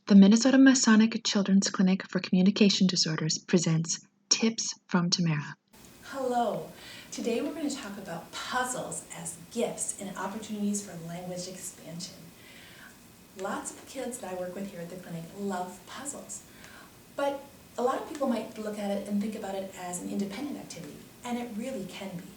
The Minnesota Masonic Children's Clinic for Communication Disorders presents Tips from Tamara. Hello. Today we're going to talk about puzzles as gifts and opportunities for language expansion. Lots of the kids that I work with here at the clinic love puzzles, but a lot of people might look at it and think about it as an independent activity, and it really can be.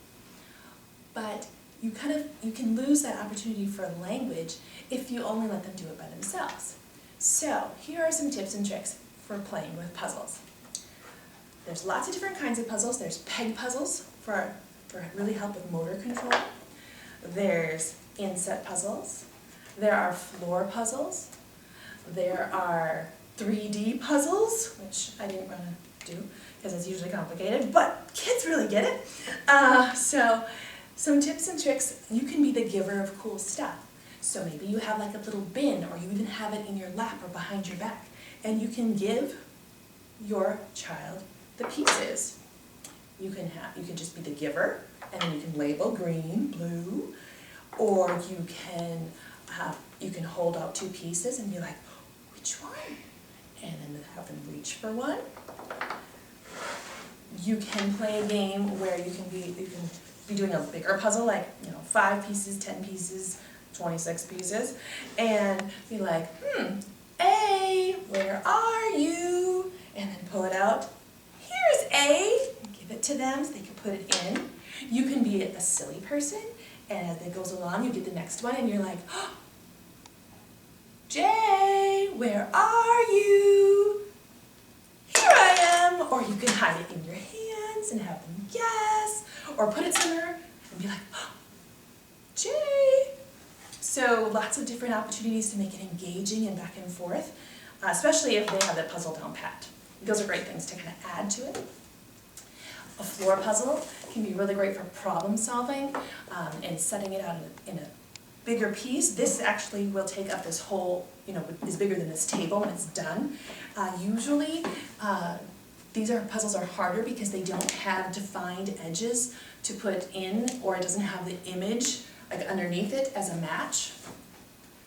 But you can lose that opportunity for language if you only let them do it by themselves. So here are some tips and tricks for playing with puzzles. There's lots of different kinds of puzzles. There's peg puzzles for really help with motor control. There's inset puzzles. There are floor puzzles. There are 3D puzzles, which I didn't want to do because it's usually complicated, but kids really get it. So some tips and tricks, you can be the giver of cool stuff. So maybe you have like a little bin, or you even have it in your lap or behind your back, and you can give your child the pieces. You can just be the giver, and then you can label green, blue, or you can hold out two pieces and be like, which one? And then have them reach for one. You can play a game where you can be doing a bigger puzzle, like 5 pieces, 10 pieces, 26 pieces, and be like, A, where are you? And then pull it out. Here's A. Give it to them so they can put it in. You can be a silly person, and as it goes along, you get the next one, and you're like, J, where are you? Here I am. Or you can hide it in your hands and have them guess, or put it somewhere and be like, J. So lots of different opportunities to make it engaging and back and forth, especially if they have that puzzle down pat. Those are great things to kind of add to it. A floor puzzle can be really great for problem solving and setting it out in a bigger piece. This actually will take up this whole, is bigger than this table when it's done. Usually, these puzzles are harder because they don't have defined edges to put in, or it doesn't have the image underneath it as a match.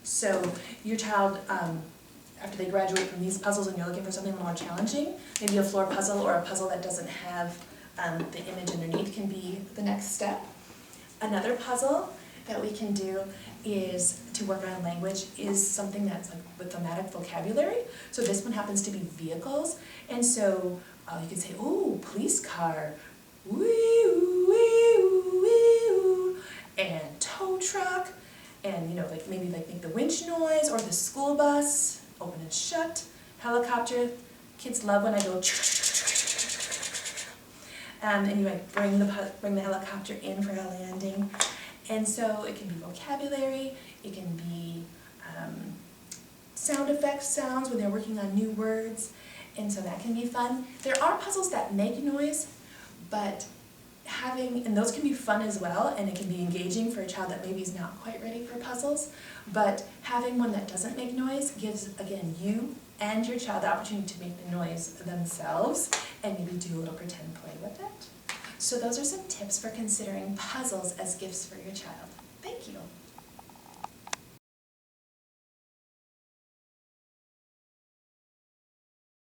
So your child, after they graduate from these puzzles and you're looking for something more challenging, maybe a floor puzzle or a puzzle that doesn't have the image underneath can be the next step. Another puzzle that we can do is to work on language is something that's like with thematic vocabulary. So this one happens to be vehicles, and so you can say, oh, police car, wee-oo, wee-oo, wee-oo, and tow truck, and maybe make the winch noise, or the school bus, open and shut, helicopter. Kids love when I go and you bring the helicopter in for a landing. And so it can be vocabulary, it can be sound effects, sounds when they're working on new words, and so that can be fun. There are puzzles that make noise, but and those can be fun as well, and it can be engaging for a child that maybe is not quite ready for puzzles, but having one that doesn't make noise gives, again, you and your child the opportunity to make the noise themselves, and maybe do a little pretend play with it. So those are some tips for considering puzzles as gifts for your child. Thank you.